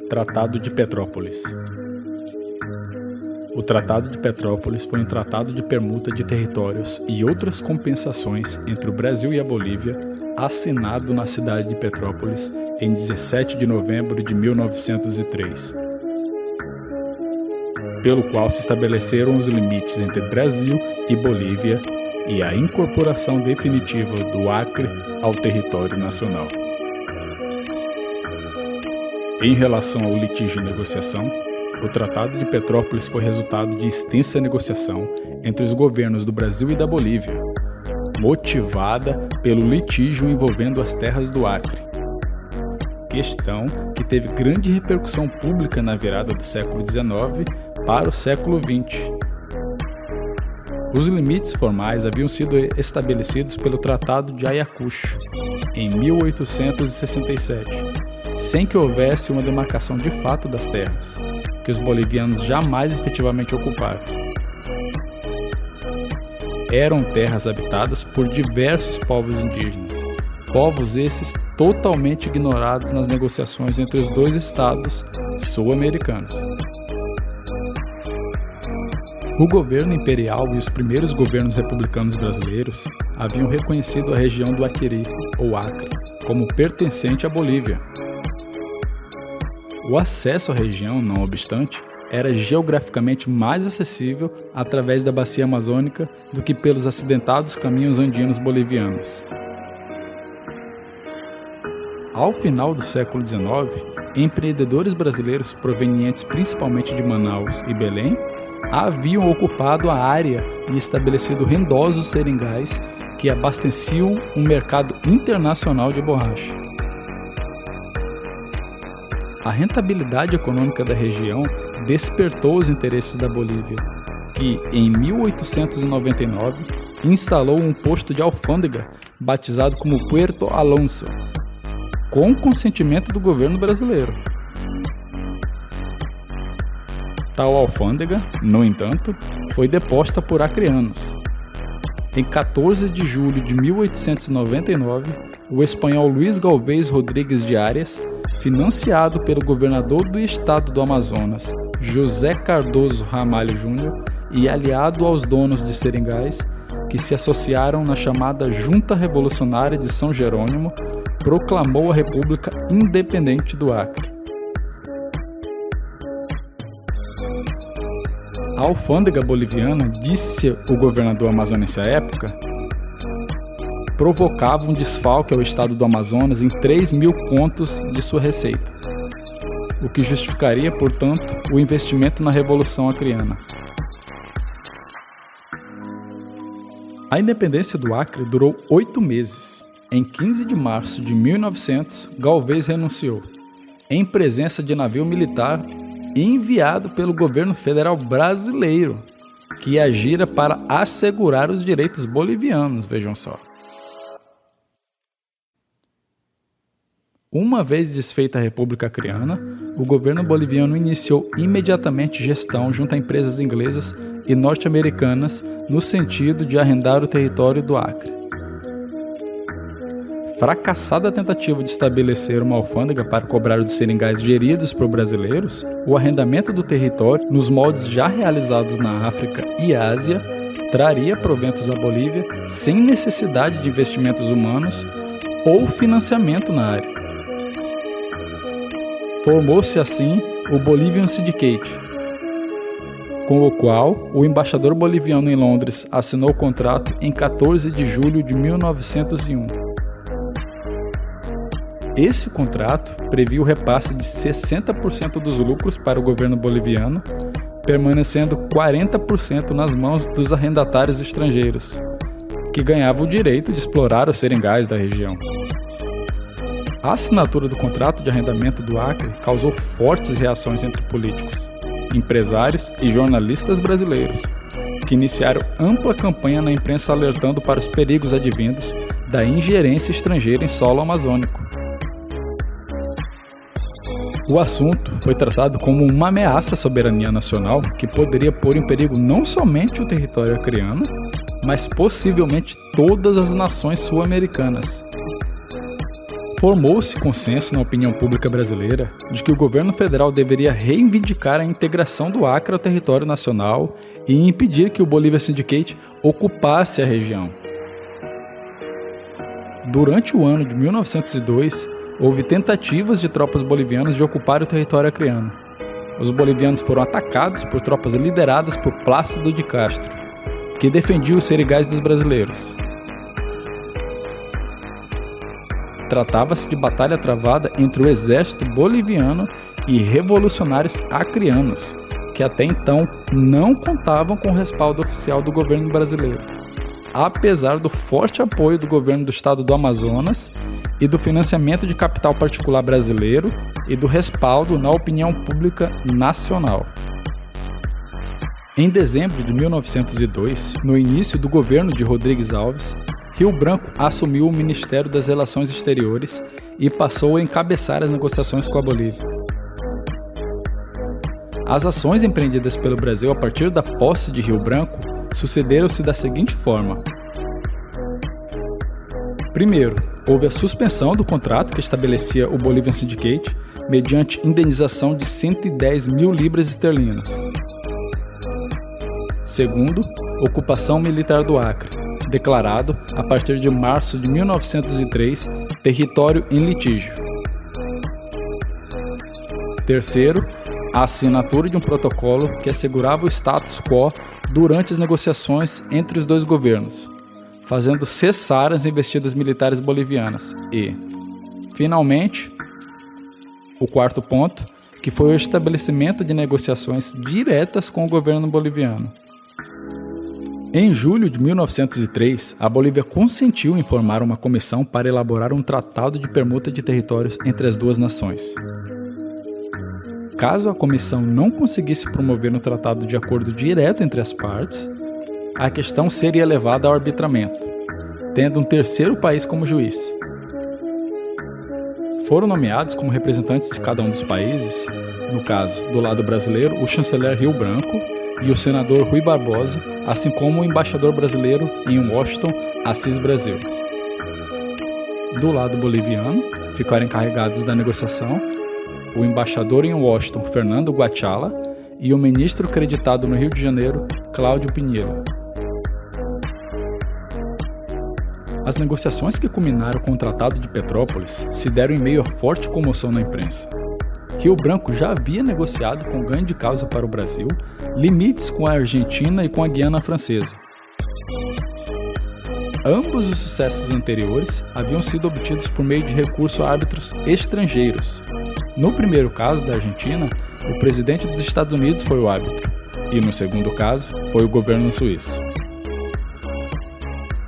Tratado de Petrópolis. O Tratado de Petrópolis foi um tratado de permuta de territórios e outras compensações entre o Brasil e a Bolívia, assinado na cidade de Petrópolis em 17 de novembro de 1903, pelo qual se estabeleceram os limites entre Brasil e Bolívia e a incorporação definitiva do Acre ao território nacional. Em relação ao litígio e negociação, o Tratado de Petrópolis foi resultado de extensa negociação entre os governos do Brasil e da Bolívia, motivada pelo litígio envolvendo as terras do Acre, questão que teve grande repercussão pública na virada do século XIX para o século XX. Os limites formais haviam sido estabelecidos pelo Tratado de Ayacucho, em 1867, sem que houvesse uma demarcação de fato das terras, que os bolivianos jamais efetivamente ocuparam. Eram terras habitadas por diversos povos indígenas, povos esses totalmente ignorados nas negociações entre os dois estados sul-americanos. O governo imperial e os primeiros governos republicanos brasileiros haviam reconhecido a região do Aquiri, ou Acre, como pertencente à Bolívia. O acesso à região, não obstante, era geograficamente mais acessível através da bacia amazônica do que pelos acidentados caminhos andinos bolivianos. Ao final do século XIX, empreendedores brasileiros provenientes principalmente de Manaus e Belém haviam ocupado a área e estabelecido rendosos seringais que abasteciam um mercado internacional de borracha. A rentabilidade econômica da região despertou os interesses da Bolívia, que, em 1899, instalou um posto de alfândega batizado como Puerto Alonso, com consentimento do governo brasileiro. Tal alfândega, no entanto, foi deposta por acreanos. Em 14 de julho de 1899, o espanhol Luís Galvez Rodrigues de Arias, financiado pelo governador do estado do Amazonas, José Cardoso Ramalho Júnior, e aliado aos donos de seringais, que se associaram na chamada Junta Revolucionária de São Jerônimo, proclamou a República Independente do Acre. A alfândega boliviana, disse o governador amazonense à época, provocava um desfalque ao estado do Amazonas em 3.000 contos de sua receita, o que justificaria, portanto, o investimento na Revolução Acreana. A independência do Acre durou 8 meses. Em 15 de março de 1900, Galvez renunciou, em presença de navio militar enviado pelo governo federal brasileiro, que agira para assegurar os direitos bolivianos, vejam só. Uma vez desfeita a República Acreana, o governo boliviano iniciou imediatamente gestão junto a empresas inglesas e norte-americanas no sentido de arrendar o território do Acre. Fracassada a tentativa de estabelecer uma alfândega para cobrar os seringais geridos por brasileiros, o arrendamento do território, nos moldes já realizados na África e Ásia, traria proventos à Bolívia sem necessidade de investimentos humanos ou financiamento na área. Formou-se assim o Bolivian Syndicate, com o qual o embaixador boliviano em Londres assinou o contrato em 14 de julho de 1901. Esse contrato previa o repasse de 60% dos lucros para o governo boliviano, permanecendo 40% nas mãos dos arrendatários estrangeiros, que ganhavam o direito de explorar os seringais da região. A assinatura do contrato de arrendamento do Acre causou fortes reações entre políticos, empresários e jornalistas brasileiros, que iniciaram ampla campanha na imprensa alertando para os perigos advindos da ingerência estrangeira em solo amazônico. O assunto foi tratado como uma ameaça à soberania nacional que poderia pôr em perigo não somente o território acreano, mas possivelmente todas as nações sul-americanas. Formou-se consenso na opinião pública brasileira de que o governo federal deveria reivindicar a integração do Acre ao território nacional e impedir que o Bolívia Syndicate ocupasse a região. Durante o ano de 1902, houve tentativas de tropas bolivianas de ocupar o território acreano. Os bolivianos foram atacados por tropas lideradas por Plácido de Castro, que defendia os serigais dos brasileiros. Tratava-se de batalha travada entre o exército boliviano e revolucionários acreanos, que até então não contavam com o respaldo oficial do governo brasileiro, apesar do forte apoio do governo do estado do Amazonas e do financiamento de capital particular brasileiro e do respaldo na opinião pública nacional. Em dezembro de 1902, no início do governo de Rodrigues Alves, Rio Branco assumiu o Ministério das Relações Exteriores e passou a encabeçar as negociações com a Bolívia. As ações empreendidas pelo Brasil a partir da posse de Rio Branco sucederam-se da seguinte forma. Primeiro, houve a suspensão do contrato que estabelecia o Bolivian Syndicate mediante indenização de 110 mil libras esterlinas. Segundo, ocupação militar do Acre, declarado, a partir de março de 1903, território em litígio. Terceiro, a assinatura de um protocolo que assegurava o status quo durante as negociações entre os dois governos, fazendo cessar as investidas militares bolivianas e, finalmente, o quarto ponto, que foi o estabelecimento de negociações diretas com o governo boliviano. Em julho de 1903, a Bolívia consentiu em formar uma comissão para elaborar um tratado de permuta de territórios entre as duas nações. Caso a comissão não conseguisse promover um tratado de acordo direto entre as partes, a questão seria levada ao arbitramento, tendo um terceiro país como juiz. Foram nomeados como representantes de cada um dos países, no caso, do lado brasileiro, o chanceler Rio Branco e o senador Rui Barbosa, assim como o embaixador brasileiro em Washington, Assis Brasil. Do lado boliviano, ficaram encarregados da negociação o embaixador em Washington, Fernando Guachala, e o ministro creditado no Rio de Janeiro, Cláudio Pinheiro. As negociações que culminaram com o Tratado de Petrópolis se deram em meio a forte comoção na imprensa. Rio Branco já havia negociado com ganho de causa para o Brasil limites com a Argentina e com a Guiana Francesa. Ambos os sucessos anteriores haviam sido obtidos por meio de recurso a árbitros estrangeiros. No primeiro caso da Argentina, o presidente dos Estados Unidos foi o árbitro, e no segundo caso, foi o governo suíço.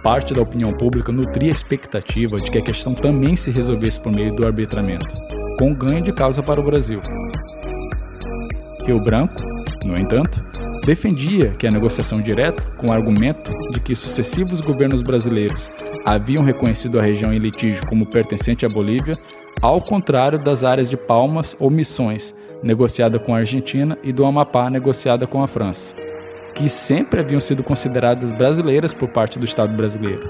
Parte da opinião pública nutria a expectativa de que a questão também se resolvesse por meio do arbitramento, com ganho de causa para o Brasil. Rio Branco, no entanto, defendia que a negociação direta, com o argumento de que sucessivos governos brasileiros haviam reconhecido a região em litígio como pertencente à Bolívia, ao contrário das áreas de Palmas ou Missões, negociada com a Argentina, e do Amapá, negociada com a França, que sempre haviam sido consideradas brasileiras por parte do Estado brasileiro.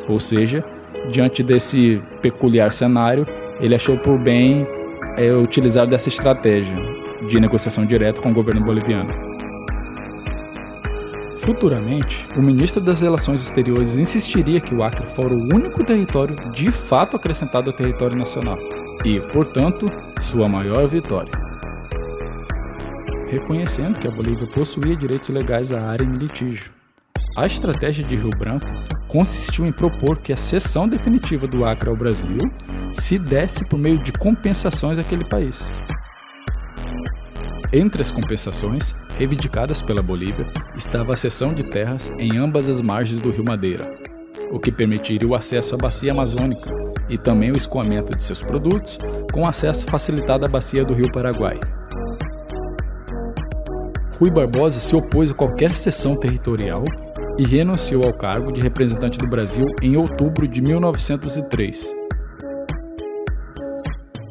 Ou seja, diante desse peculiar cenário, ele achou por bem utilizar dessa estratégia de negociação direta com o governo boliviano. Futuramente, o ministro das Relações Exteriores insistiria que o Acre fora o único território de fato acrescentado ao território nacional e, portanto, sua maior vitória. Reconhecendo que a Bolívia possuía direitos legais à área em litígio. A estratégia de Rio Branco consistiu em propor que a cessão definitiva do Acre ao Brasil se desse por meio de compensações àquele país. Entre as compensações reivindicadas pela Bolívia estava a cessão de terras em ambas as margens do Rio Madeira, o que permitiria o acesso à bacia amazônica e também o escoamento de seus produtos, com acesso facilitado à bacia do Rio Paraguai. Rui Barbosa se opôs a qualquer cessão territorial e renunciou ao cargo de representante do Brasil em outubro de 1903.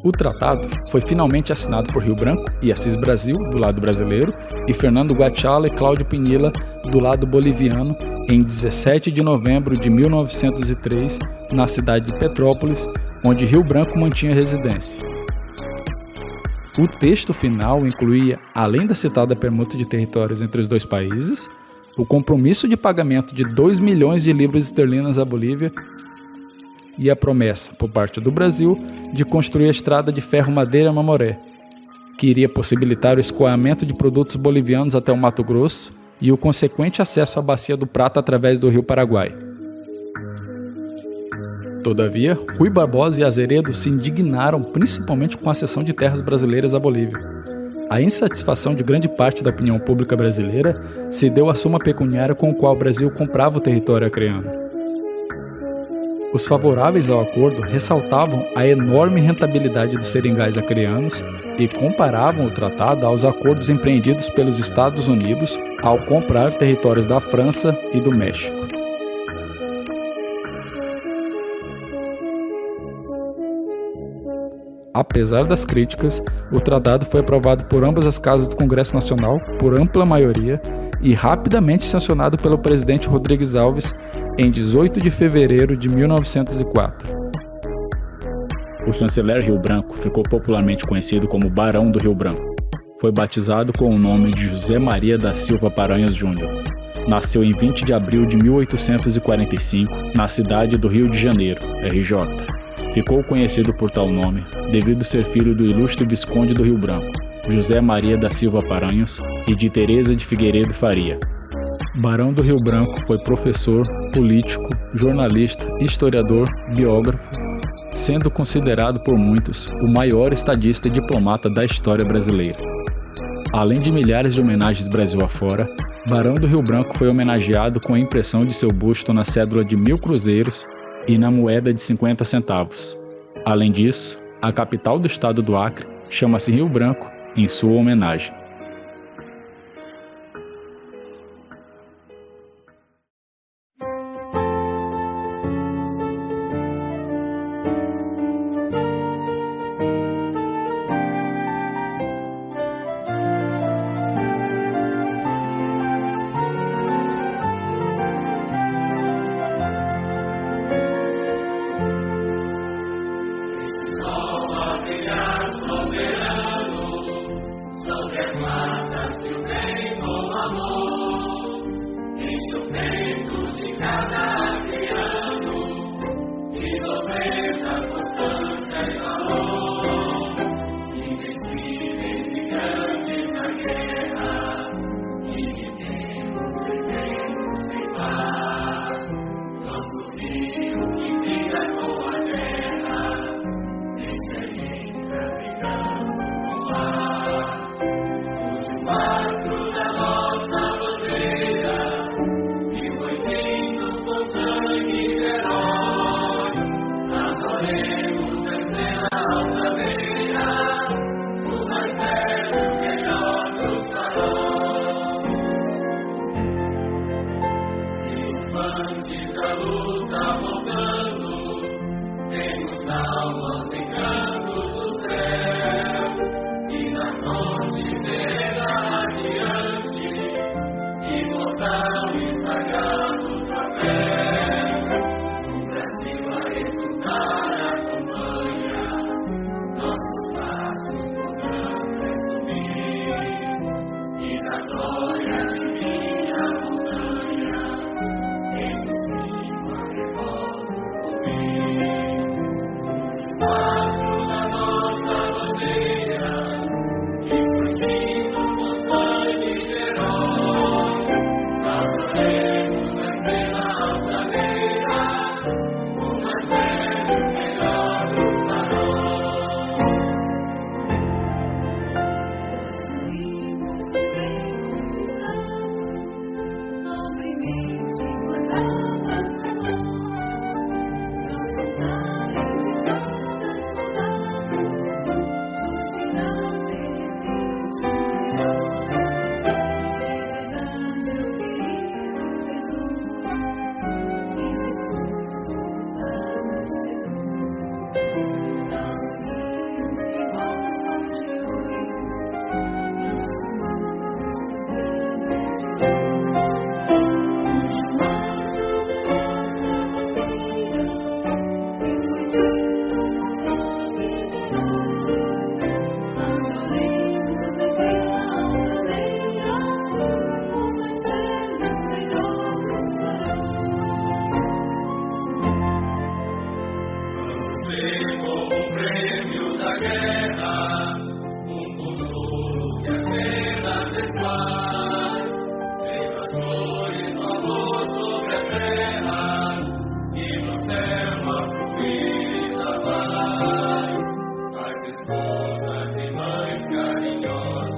O tratado foi finalmente assinado por Rio Branco e Assis Brasil, do lado brasileiro, e Fernando Guachala e Cláudio Pinheiro, do lado boliviano, em 17 de novembro de 1903, na cidade de Petrópolis, onde Rio Branco mantinha residência. O texto final incluía, além da citada permuta de territórios entre os dois países, o compromisso de pagamento de 2 milhões de libras esterlinas à Bolívia e a promessa, por parte do Brasil, de construir a estrada de ferro-madeira Mamoré, que iria possibilitar o escoamento de produtos bolivianos até o Mato Grosso e o consequente acesso à Bacia do Prata através do Rio Paraguai. Todavia, Rui Barbosa e Azeredo se indignaram principalmente com a cessão de terras brasileiras à Bolívia. A insatisfação de grande parte da opinião pública brasileira se deu à soma pecuniária com a qual o Brasil comprava o território acreano. Os favoráveis ao acordo ressaltavam a enorme rentabilidade dos seringais acreanos e comparavam o tratado aos acordos empreendidos pelos Estados Unidos ao comprar territórios da França e do México. Apesar das críticas, o tratado foi aprovado por ambas as casas do Congresso Nacional por ampla maioria e rapidamente sancionado pelo presidente Rodrigues Alves em 18 de fevereiro de 1904. O chanceler Rio Branco ficou popularmente conhecido como Barão do Rio Branco. Foi batizado com o nome de José Maria da Silva Paranhos Júnior. Nasceu em 20 de abril de 1845, na cidade do Rio de Janeiro, RJ. Ficou conhecido por tal nome devido ser filho do ilustre Visconde do Rio Branco, José Maria da Silva Paranhos, e de Teresa de Figueiredo Faria. Barão do Rio Branco foi professor, político, jornalista, historiador, biógrafo, sendo considerado por muitos o maior estadista e diplomata da história brasileira. Além de milhares de homenagens Brasil afora, Barão do Rio Branco foi homenageado com a impressão de seu busto na cédula de 1.000 cruzeiros e na moeda de 50 centavos. Além disso, a capital do estado do Acre chama-se Rio Branco em sua homenagem. vezes mais, em as flores do amor sobre a terra, e no céu a fluida paz, as esposas e mães carinhosas.